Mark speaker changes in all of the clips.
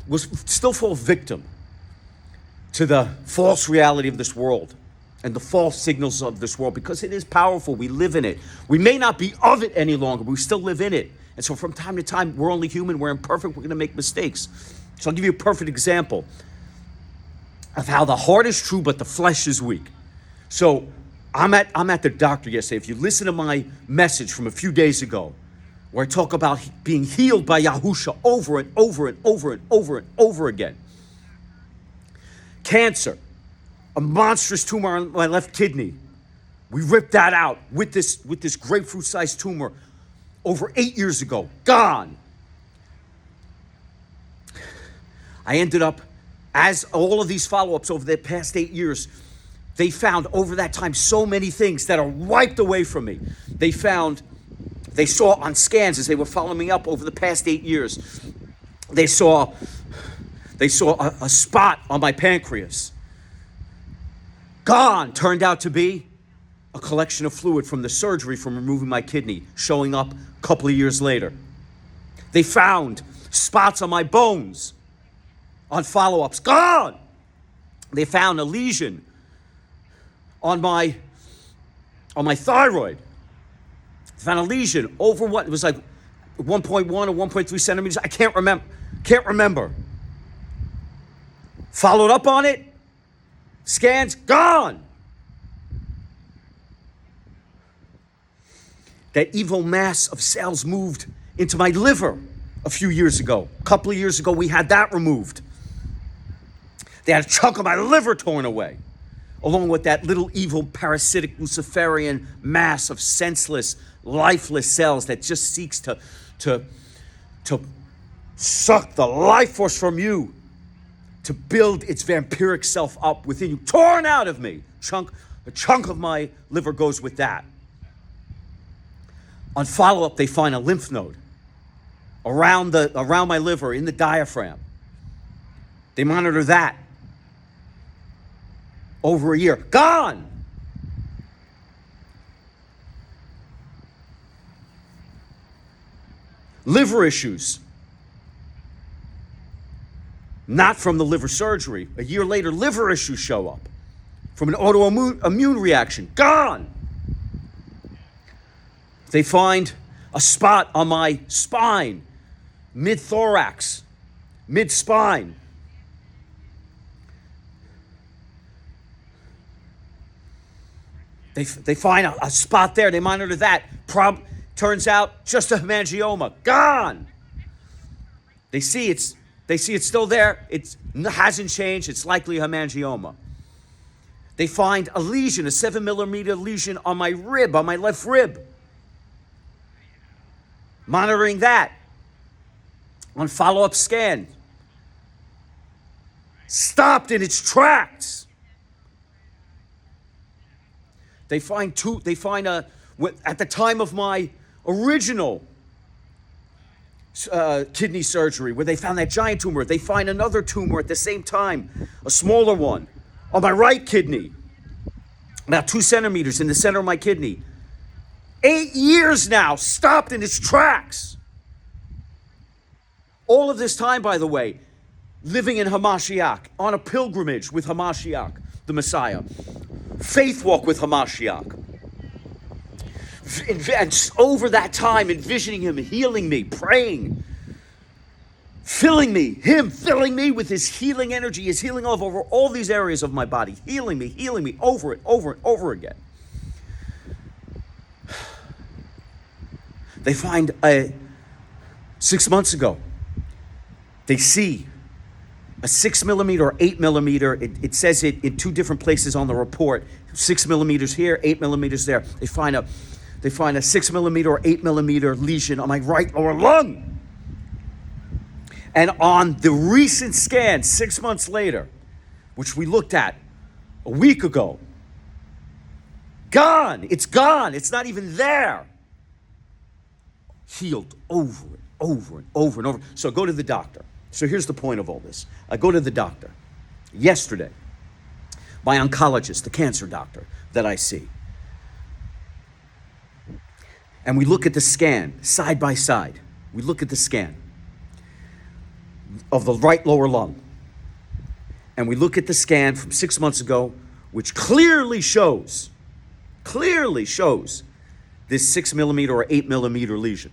Speaker 1: will still fall victim to the false reality of this world and the false signals of this world, because it is powerful. We live in it. We may not be of it any longer, but we still live in it. And so from time to time, we're only human, we're imperfect, we're going to make mistakes. So I'll give you a perfect example of how the heart is true, but the flesh is weak. So I'm at the doctor yesterday. If you listen to my message from a few days ago, where I talk about being healed by Yahusha over and over and over and over and over again. Cancer, a monstrous tumor on my left kidney. We ripped that out with this grapefruit-sized tumor over 8 years ago. Gone. I ended up, as all of these follow-ups over the past 8 years, they found over that time so many things that are wiped away from me. They saw on scans as they were following me up over the past 8 years, they saw a spot on my pancreas. Gone. Turned out to be a collection of fluid from the surgery from removing my kidney, showing up a couple of years later. They found spots on my bones on follow-ups. Gone. They found a lesion on my thyroid. They found a lesion over what? It was like 1.1 or 1.3 centimeters. I can't remember. Followed up on it. Scans, gone. That evil mass of cells moved into my liver a few years ago. A couple of years ago, we had that removed. They had a chunk of my liver torn away, along with that little evil parasitic Luciferian mass of senseless, lifeless cells that just seeks to suck the life force from you, to build its vampiric self up within you, torn out of me. A chunk of my liver goes with that. On follow-up, they find a lymph node around my liver in the diaphragm. They monitor that. Over a year. Gone. Liver issues. Not from the liver surgery. A year later, liver issues show up from an autoimmune reaction. Gone. They find a spot on my spine, mid-thorax, mid-spine. They find a spot there. They monitor that. Turns out just a hemangioma. Gone. They see it's still there. It hasn't changed. It's likely a hemangioma. They find a lesion, a 7 millimeter lesion on my rib, on my left rib. Monitoring that. On follow-up scan. Stopped in its tracks. They find at the time of my original kidney surgery, where they found that giant tumor, they find another tumor at the same time, a smaller one, on my right kidney, about 2 centimeters in the center of my kidney. 8 years now, stopped in its tracks. All of this time, by the way, living in Hamashiach, on a pilgrimage with Hamashiach, the Messiah. Faith walk with Hamashiach. And over that time, envisioning him healing me, praying, filling me, him filling me with his healing energy, his healing love over all these areas of my body, healing me over and over again. They find 6 months ago, they see a 6 millimeter or 8 millimeter. It says it in 2 different places on the report. 6 millimeters here, 8 millimeters there. They find a 6 millimeter or 8 millimeter lesion on my right lower lung. And on the recent scan, 6 months later, which we looked at a week ago, gone. It's gone. It's not even there. Healed over and over and over and over. So go to the doctor. So here's the point of all this. I go to the doctor yesterday, my oncologist, the cancer doctor that I see. And we look at the scan side by side. We look at the scan. of the right lower lung. And we look at the scan from 6 months ago, which clearly shows this 6 millimeter or 8 millimeter lesion.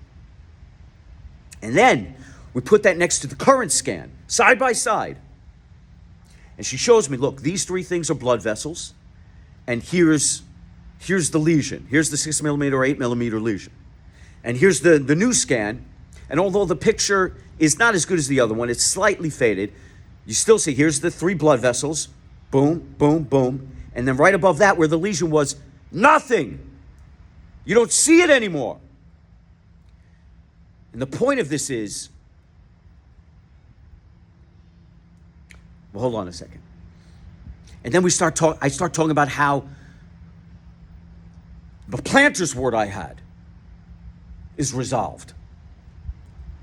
Speaker 1: And then we put that next to the current scan, side by side. And she shows me, look, these three things are blood vessels. And here's the lesion. Here's the 6 millimeter or 8 millimeter lesion. And here's the new scan. And although the picture is not as good as the other one, it's slightly faded, you still see, here's the three blood vessels. Boom, boom, boom. And then right above that, where the lesion was, nothing. You don't see it anymore. And the point of this is, well, hold on a second. And then I start talking about how the plantar's wart I had is resolved,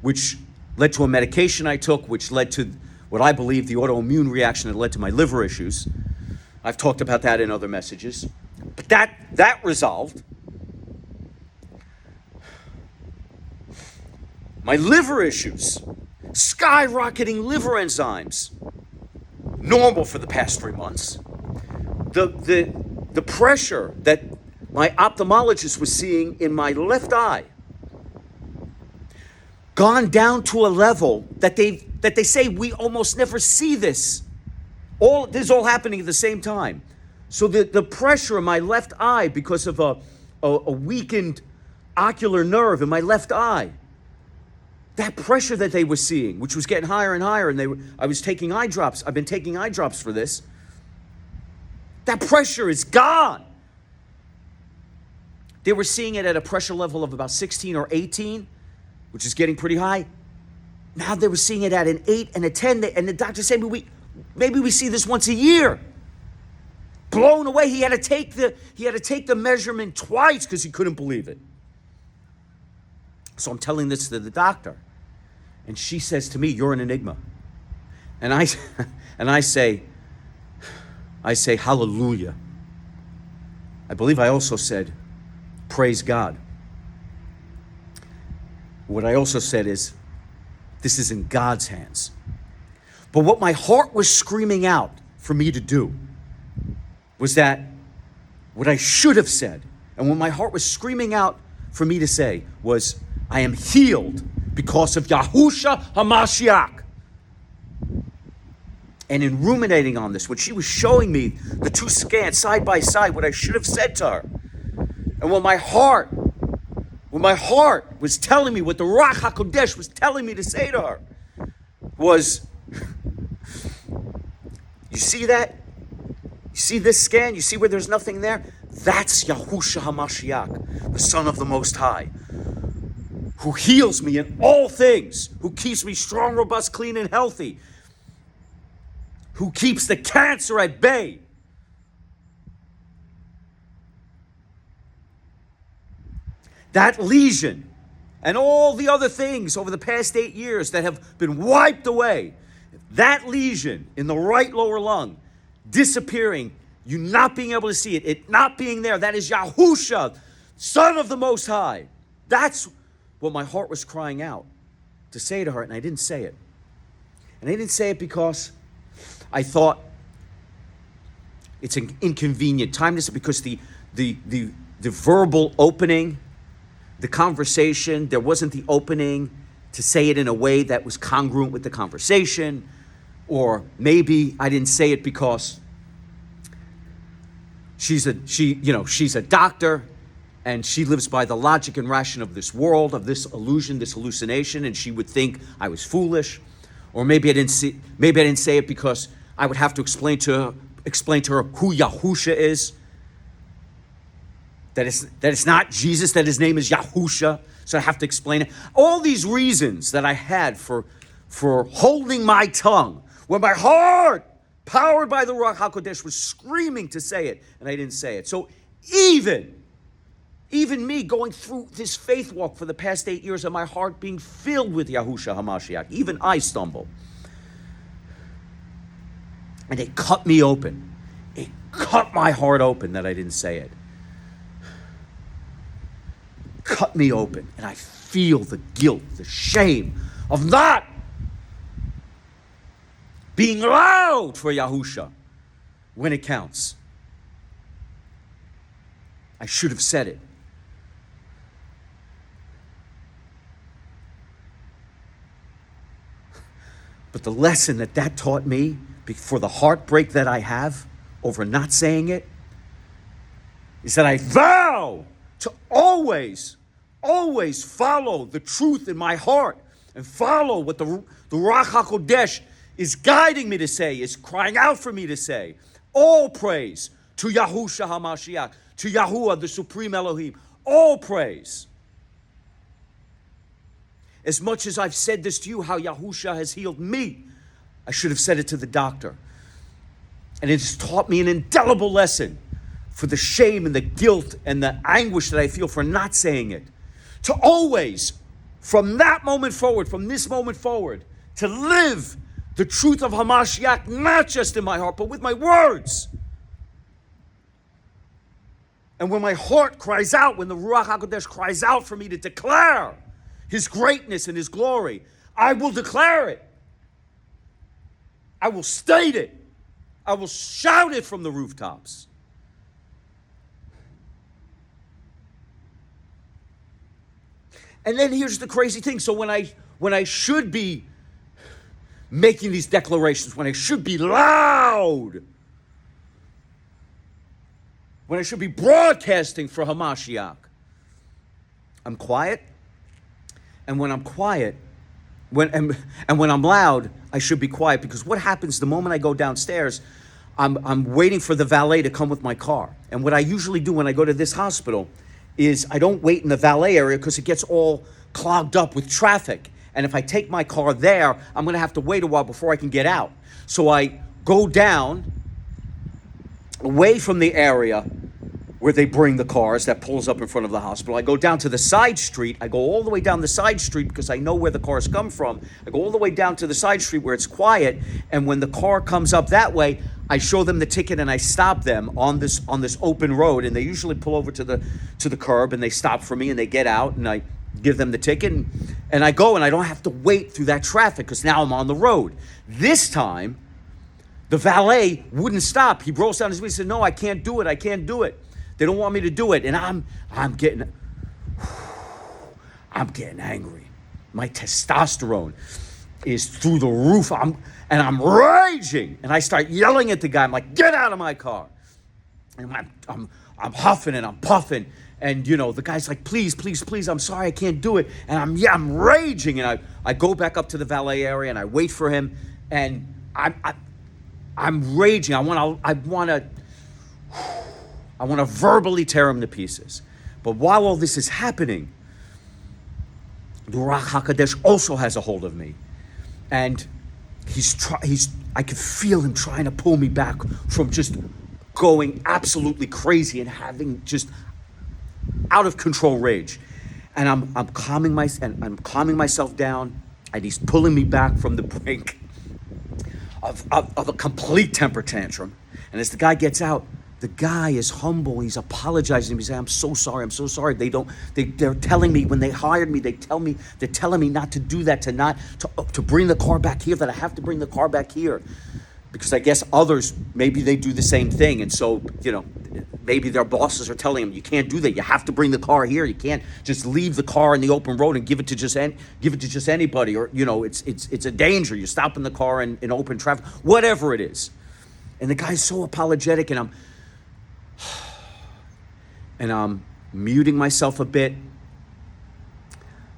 Speaker 1: which led to a medication I took, which led to what I believe the autoimmune reaction that led to my liver issues. I've talked about that in other messages. But that resolved. My liver issues, skyrocketing liver enzymes, normal for the past 3 months. The pressure that my ophthalmologist was seeing in my left eye, gone down to a level that they say we almost never see this. This is all happening at the same time. So the pressure in my left eye, because of a weakened ocular nerve in my left eye, that pressure that they were seeing, which was getting higher and higher, and I was taking eye drops. I've been taking eye drops for this. That pressure is gone. They were seeing it at a pressure level of about 16 or 18, which is getting pretty high. Now they were seeing it at an 8 and a 10, and the doctor said, maybe we see this once a year. Blown away. He had to take the measurement twice because he couldn't believe it. So I'm telling this to the doctor, and she says to me, "You're an enigma." And I say, "Hallelujah." I believe I also said, "Praise God." What I also said is, this is in God's hands. But what my heart was screaming out for me to do was that what I should have said, and what my heart was screaming out for me to say was, I am healed because of Yahushua HaMashiach. And in ruminating on this, when she was showing me the two scans side by side, what I should have said to her, and when my heart was telling me, what the Ruach HaKodesh was telling me to say to her, was, you see that? You see this scan? You see where there's nothing there? That's Yahushua HaMashiach, the Son of the Most High, who heals me in all things, who keeps me strong, robust, clean, and healthy, who keeps the cancer at bay. That lesion and all the other things over the past 8 years that have been wiped away, that lesion in the right lower lung disappearing, you not being able to see it, it not being there, that is Yahusha, Son of the Most High. That's what my heart was crying out to say to her, and I didn't say it. And I didn't say it because I thought it's an inconvenient time. This is because the verbal opening, the conversation, there wasn't the opening to say it in a way that was congruent with the conversation. Or maybe I didn't say it because she's a doctor and she lives by the logic and ration of this world, of this illusion, this hallucination, and she would think I was foolish. Or maybe I didn't say it because I would have to explain to her who Yahusha is. That it's not Jesus, that his name is Yahusha. So I have to explain it. All these reasons that I had for holding my tongue, when my heart, powered by the Ruach HaKodesh, was screaming to say it, and I didn't say it. So even me going through this faith walk for the past 8 years and my heart being filled with Yahushua HaMashiach, even I stumble. And it cut me open. It cut my heart open that I didn't say it. Cut me open, and I feel the guilt, the shame of not being loud for Yahusha when it counts. I should have said it. But the lesson that taught me, for the heartbreak that I have over not saying it, is that I vow to always follow the truth in my heart and follow what the Ruach HaKodesh is guiding me to say, is crying out for me to say. All praise to Yahusha HaMashiach, to Yahuwah, the Supreme Elohim. All praise. As much as I've said this to you, how Yahusha has healed me, I should have said it to the doctor. And it has taught me an indelible lesson for the shame and the guilt and the anguish that I feel for not saying it. To always, from that moment forward, from this moment forward, to live the truth of HaMashiach, not just in my heart, but with my words. And when my heart cries out, when the Ruach HaKodesh cries out for me to declare His greatness and His glory, I will declare it. I will state it. I will shout it from the rooftops. And then here's the crazy thing. So when I should be making these declarations, when I should be loud, when I should be broadcasting for HaMashiach, I'm quiet. And when I'm quiet, when I'm loud, I should be quiet, because what happens the moment I go downstairs, I'm waiting for the valet to come with my car. And what I usually do when I go to this hospital is I don't wait in the valet area because it gets all clogged up with traffic. And if I take my car there, I'm going to have to wait a while before I can get out. So I go down away from the area where they bring the cars that pulls up in front of the hospital. I go down to the side street. I go all the way down the side street because I know where the cars come from. I go all the way down to the side street where it's quiet. And when the car comes up that way, I show them the ticket and I stop them on this open road. And they usually pull over to the curb and they stop for me and they get out and I give them the ticket and I go, and I don't have to wait through that traffic because now I'm on the road. This time, the valet wouldn't stop. He rolls down his window and said, "No, I can't do it. I can't do it. They don't want me to do it." And I'm getting angry. My testosterone is through the roof. I'm raging. And I start yelling at the guy. I'm like, "Get out of my car." And I'm huffing and I'm puffing. And the guy's like, "Please, please, please, I'm sorry, I can't do it." And I'm raging. And I go back up to the valet area and I wait for him. And I'm raging. I want to verbally tear him to pieces. But while all this is happening, the Ruach HaKodesh also has a hold of me. And I could feel him trying to pull me back from just going absolutely crazy and having just out of control rage. And I'm calming myself down, and he's pulling me back from the brink of a complete temper tantrum. And as the guy gets out, the guy is humble. He's apologizing. He's saying, "I'm so sorry. I'm so sorry." They're telling me when they hired me, they're telling me not to do that, to bring the car back here, that I have to bring the car back here. Because I guess others, maybe they do the same thing. And so, maybe their bosses are telling them, "You can't do that. You have to bring the car here. You can't just leave the car in the open road and give it to just anybody. Or, it's a danger. You're stopping the car in open traffic," whatever it is. And the guy's so apologetic, and I'm muting myself a bit,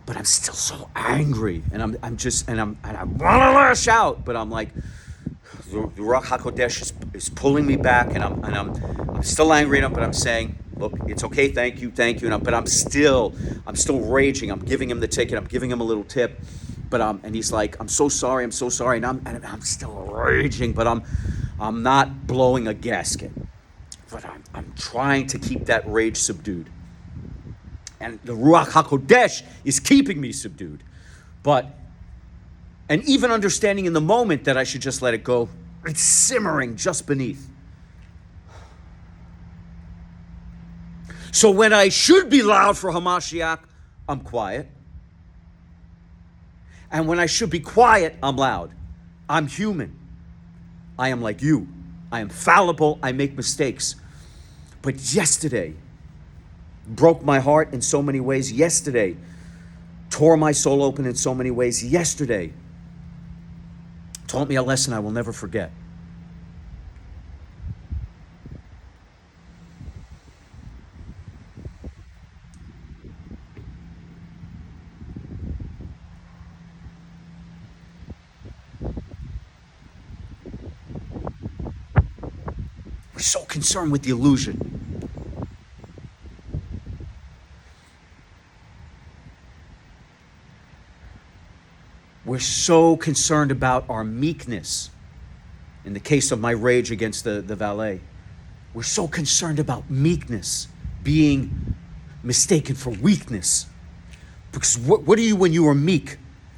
Speaker 1: but I'm still so angry, and I want to lash out, but I'm like, the Ruach HaKodesh is pulling me back, and I'm still angry at him, but I'm saying, "Look, it's okay, thank you, but I'm still raging. I'm giving him the ticket, I'm giving him a little tip, but and he's like, I'm so sorry, and I'm still raging, but I'm not blowing a gasket. But I'm trying to keep that rage subdued. And the Ruach HaKodesh is keeping me subdued. And even understanding in the moment that I should just let it go, it's simmering just beneath. So when I should be loud for HaMashiach, I'm quiet. And when I should be quiet, I'm loud. I'm human. I am like you. I am fallible. I make mistakes. But yesterday broke my heart in so many ways. Yesterday tore my soul open in so many ways. Yesterday taught me a lesson I will never forget. We're so concerned with the illusion. We're so concerned about our meekness. In the case of my rage against the valet, we're so concerned about meekness being mistaken for weakness. Because what are you when you are meek?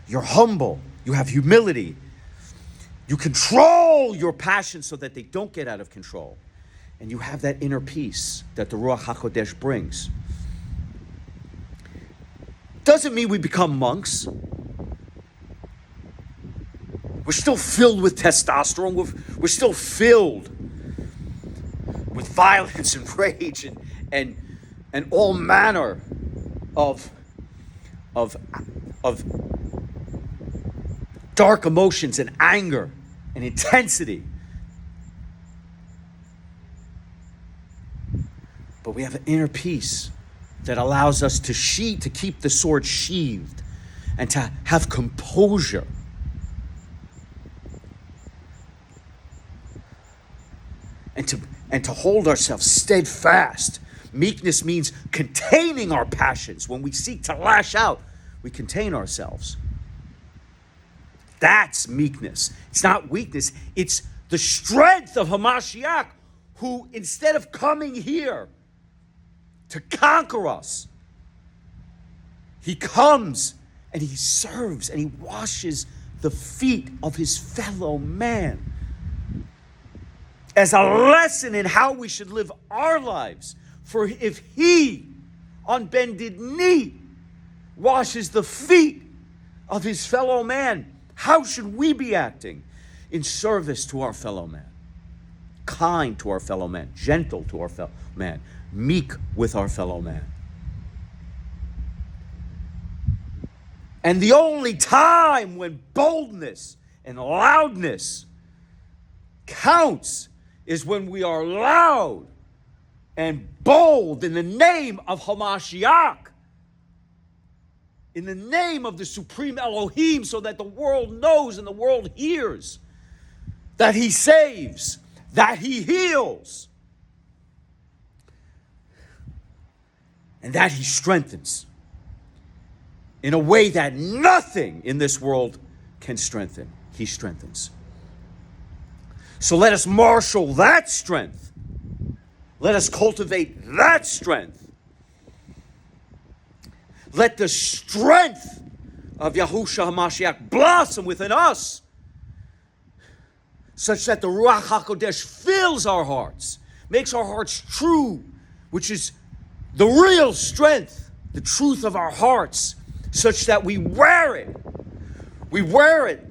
Speaker 1: You're humble. You have humility. You control your passions so that they don't get out of control. And you have that inner peace that the Ruach HaKodesh brings. Doesn't mean we become monks. We're still filled with testosterone. We're still filled with violence and rage and all manner of dark emotions and anger and intensity. But we have an inner peace that allows us to keep the sword sheathed and to have composure. And to hold ourselves steadfast. Meekness means containing our passions. When we seek to lash out, we contain ourselves. That's meekness. It's not weakness. It's the strength of Hamashiach, who instead of coming here to conquer us, he comes and he serves and he washes the feet of his fellow man as a lesson in how we should live our lives. For if he, on bended knee, washes the feet of his fellow man, how should we be acting? In service to our fellow man, kind to our fellow man, gentle to our fellow man, meek with our fellow man. And the only time when boldness and loudness counts is when we are loud and bold in the name of Hamashiach, in the name of the Supreme Elohim, so that the world knows and the world hears that he saves, that he heals, and that he strengthens in a way that nothing in this world can strengthen. He strengthens. So let us marshal that strength. Let us cultivate that strength. Let the strength of Yahushua HaMashiach blossom within us, such that the Ruach HaKodesh fills our hearts, makes our hearts true, which is the real strength, the truth of our hearts, such that we wear it. We wear it.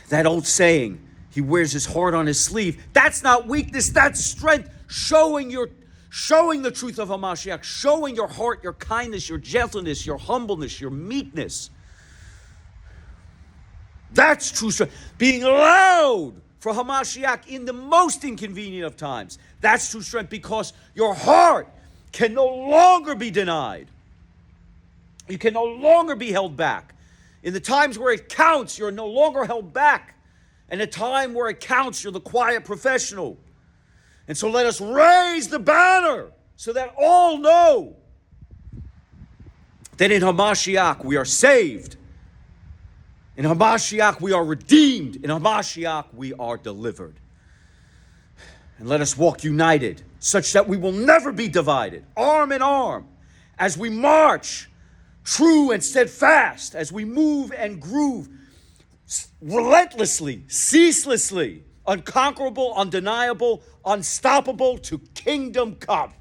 Speaker 1: That old saying, he wears his heart on his sleeve. That's not weakness, that's strength. Showing the truth of Hamashiach, showing your heart, your kindness, your gentleness, your humbleness, your meekness. That's true strength. Being loud for Hamashiach in the most inconvenient of times. That's true strength, because your heart can no longer be denied. You can no longer be held back. In the times where it counts, you're no longer held back. And the time where it counts, you're the quiet professional. And so let us raise the banner so that all know that in Hamashiach we are saved. In Hamashiach we are redeemed. In Hamashiach we are delivered. And let us walk united, such that we will never be divided, arm in arm, as we march true and steadfast, as we move and groove relentlessly, ceaselessly, unconquerable, undeniable, unstoppable to kingdom come.